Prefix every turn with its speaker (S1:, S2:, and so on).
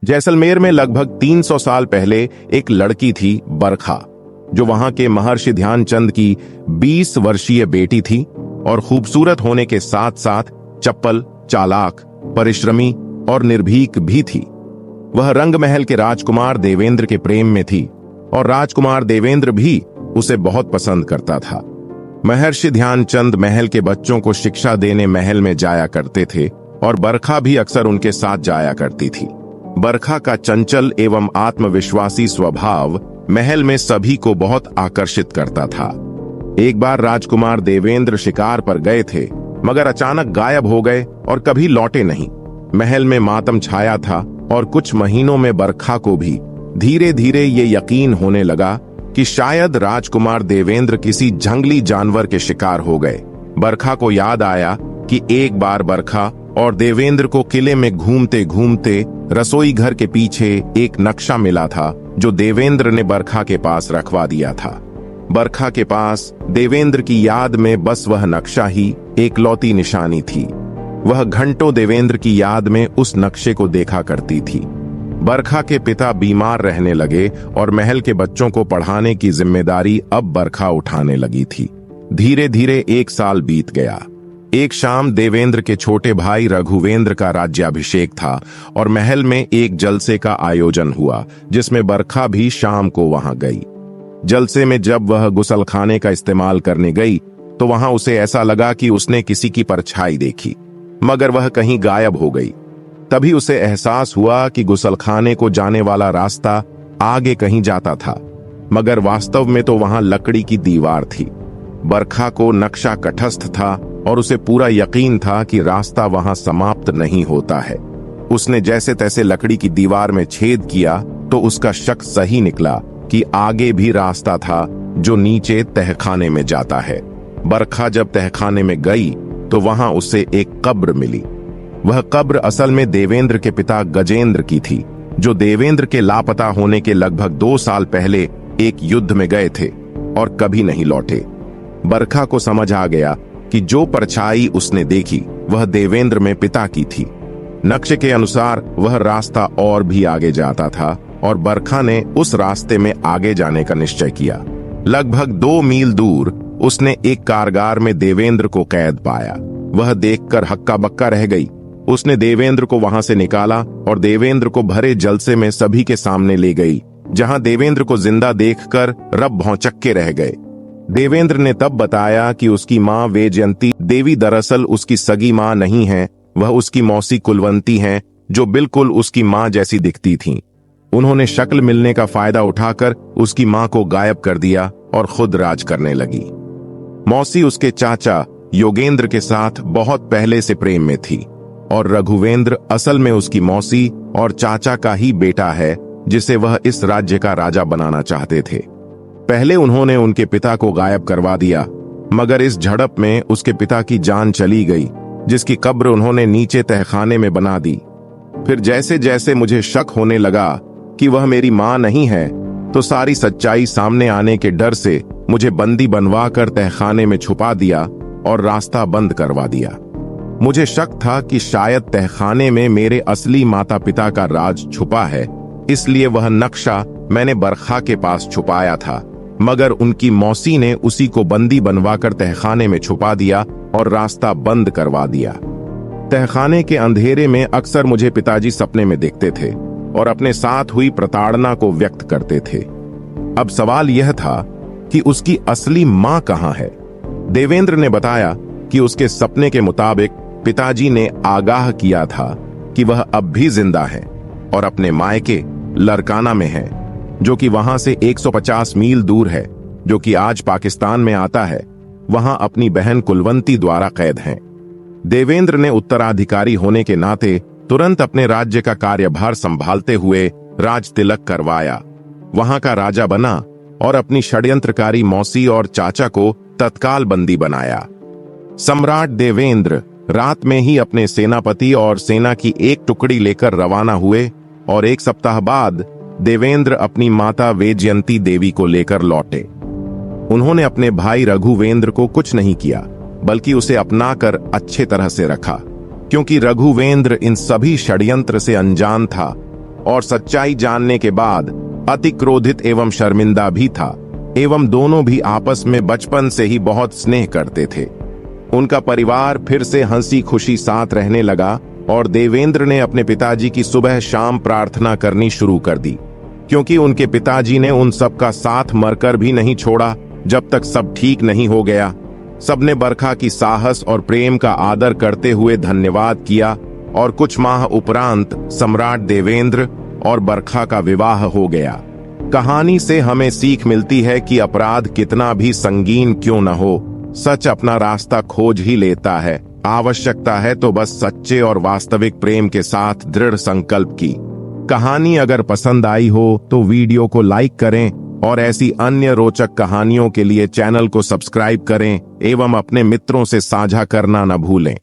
S1: जैसलमेर में लगभग 300 साल पहले एक लड़की थी बरखा, जो वहां के महर्षि ध्यानचंद की 20 वर्षीय बेटी थी और खूबसूरत होने के साथ साथ चपल, चालाक, परिश्रमी और निर्भीक भी थी। वह रंगमहल के राजकुमार देवेंद्र के प्रेम में थी और राजकुमार देवेंद्र भी उसे बहुत पसंद करता था। महर्षि ध्यानचंद महल के बच्चों को शिक्षा देने महल में जाया करते थे और बरखा भी अक्सर उनके साथ जाया करती थी। बरखा का चंचल एवं आत्मविश्वासी स्वभाव महल में सभी को बहुत आकर्षित करता था। एक बार राजकुमार देवेंद्र शिकार पर गए थे, मगर अचानक गायब हो गए और कभी लौटे नहीं। महल में मातम छाया था और कुछ महीनों में बरखा को भी धीरे धीरे ये यकीन होने लगा कि शायद राजकुमार देवेंद्र किसी जंगली जानवर के शिकार हो गए। बरखा को याद आया कि एक बार बरखा और देवेंद्र को किले में घूमते घूमते रसोई घर के पीछे एक नक्शा मिला था, जो देवेंद्र ने बरखा के पास रखवा दिया था। बरखा के पास देवेंद्र की याद में बस वह नक्शा ही एकलौती निशानी थी। वह घंटों देवेंद्र की याद में उस नक्शे को देखा करती थी। बरखा के पिता बीमार रहने लगे और महल के बच्चों को पढ़ाने की जिम्मेदारी अब बरखा उठाने लगी थी। धीरे धीरे 1 साल बीत गया। एक शाम देवेंद्र के छोटे भाई रघुवेंद्र का राज्याभिषेक था और महल में एक जलसे का आयोजन हुआ, जिसमें बरखा भी शाम को वहां गई। जलसे में जब वह गुसलखाने का इस्तेमाल करने गई तो वहां उसे ऐसा लगा कि उसने किसी की परछाई देखी, मगर वह कहीं गायब हो गई। तभी उसे एहसास हुआ कि गुसलखाने को जाने वाला रास्ता आगे कहीं जाता था, मगर वास्तव में तो वहां लकड़ी की दीवार थी। बरखा को नक्शा तटस्थ था और उसे पूरा यकीन था कि रास्ता वहां समाप्त नहीं होता है। उसने जैसे तैसे लकड़ी की दीवार में छेद किया तो उसका शक सही निकला कि आगे भी रास्ता था, जो नीचे तहखाने में जाता है। बरखा जब तहखाने में गई तो वहां उसे एक कब्र मिली। वह कब्र असल में देवेंद्र के पिता गजेंद्र की थी, जो देवेंद्र के लापता होने के लगभग 2 साल पहले एक युद्ध में गए थे और कभी नहीं लौटे। बरखा को समझ आ गया कि जो परछाई उसने देखी वह देवेंद्र में पिता की थी। नक्शे के अनुसार वह रास्ता और भी आगे जाता था और बरखा ने उस रास्ते में आगे जाने का निश्चय किया। लगभग 2 मील दूर उसने एक कारगार में देवेंद्र को कैद पाया। वह देखकर हक्का बक्का रह गई। उसने देवेंद्र को वहां से निकाला और देवेंद्र को भरे जलसे में सभी के सामने ले गई, जहां देवेंद्र को जिंदा देखकर रब भौंचक्के रह गए। देवेंद्र ने तब बताया कि उसकी मां वैजयंती देवी दरअसल उसकी सगी मां नहीं है, वह उसकी मौसी कुलवंती हैं, जो बिल्कुल उसकी मां जैसी दिखती थीं। उन्होंने शक्ल मिलने का फायदा उठाकर उसकी मां को गायब कर दिया और खुद राज करने लगी। मौसी उसके चाचा योगेंद्र के साथ बहुत पहले से प्रेम में थी और रघुवेंद्र असल में उसकी मौसी और चाचा का ही बेटा है, जिसे वह इस राज्य का राजा बनाना चाहते थे। पहले उन्होंने उनके पिता को गायब करवा दिया, मगर इस झड़प में उसके पिता की जान चली गई, जिसकी कब्र उन्होंने नीचे तहखाने में बना दी। फिर जैसे जैसे मुझे शक होने लगा कि वह मेरी मां नहीं है, तो सारी सच्चाई सामने आने के डर से मुझे बंदी बनवाकर तहखाने में छुपा दिया और रास्ता बंद करवा दिया। मुझे शक था कि शायद तहखाने में मेरे असली माता पिता का राज छुपा है, इसलिए वह नक्शा मैंने बरखा के पास छुपाया था, मगर उनकी मौसी ने उसी को बंदी बनवाकर तहखाने में छुपा दिया और रास्ता बंद करवा दिया। तहखाने के अंधेरे में अक्सर मुझे पिताजी सपने में देखते थे और अपने साथ हुई प्रताड़ना को व्यक्त करते थे। अब सवाल यह था कि उसकी असली मां कहां है। देवेंद्र ने बताया कि उसके सपने के मुताबिक पिताजी ने आगाह किया था कि वह अब भी जिंदा है और अपने मायके लरकाना में है, जो कि वहां से 150 मील दूर है, जो कि आज पाकिस्तान में आता है। वहां अपनी बहन कुलवंती द्वारा कैद हैं। देवेंद्र ने उत्तराधिकारी होने के नाते तुरंत अपने राज्य का कार्यभार संभालते हुए राज तिलक करवाया, वहां का राजा बना और अपनी षड्यंत्रकारी मौसी और चाचा को तत्काल बंदी बनाया। सम्राट देवेंद्र रात में ही अपने सेनापति और सेना की एक टुकड़ी लेकर रवाना हुए और 1 सप्ताह बाद देवेंद्र अपनी माता वैजयंती देवी को लेकर लौटे। उन्होंने अपने भाई रघुवेंद्र को कुछ नहीं किया, बल्कि उसे अपनाकर अच्छे तरह से रखा, क्योंकि रघुवेंद्र इन सभी षड्यंत्र से अनजान था और सच्चाई जानने के बाद अति क्रोधित एवं शर्मिंदा भी था। एवं दोनों भी आपस में बचपन से ही बहुत स्नेह करते थे। उनका परिवार फिर से हंसी खुशी साथ रहने लगा और देवेंद्र ने अपने पिताजी की सुबह शाम प्रार्थना करनी शुरू कर दी, क्योंकि उनके पिताजी ने उन सबका साथ मरकर भी नहीं छोड़ा जब तक सब ठीक नहीं हो गया। सबने बरखा की साहस और प्रेम का आदर करते हुए धन्यवाद किया और कुछ माह उपरांत सम्राट देवेंद्र और बरखा का विवाह हो गया। कहानी से हमें सीख मिलती है कि अपराध कितना भी संगीन क्यों न हो, सच अपना रास्ता खोज ही लेता है। आवश्यकता है तो बस सच्चे और वास्तविक प्रेम के साथ दृढ़ संकल्प की। कहानी अगर पसंद आई हो तो वीडियो को लाइक करें और ऐसी अन्य रोचक कहानियों के लिए चैनल को सब्सक्राइब करें एवं अपने मित्रों से साझा करना न भूलें।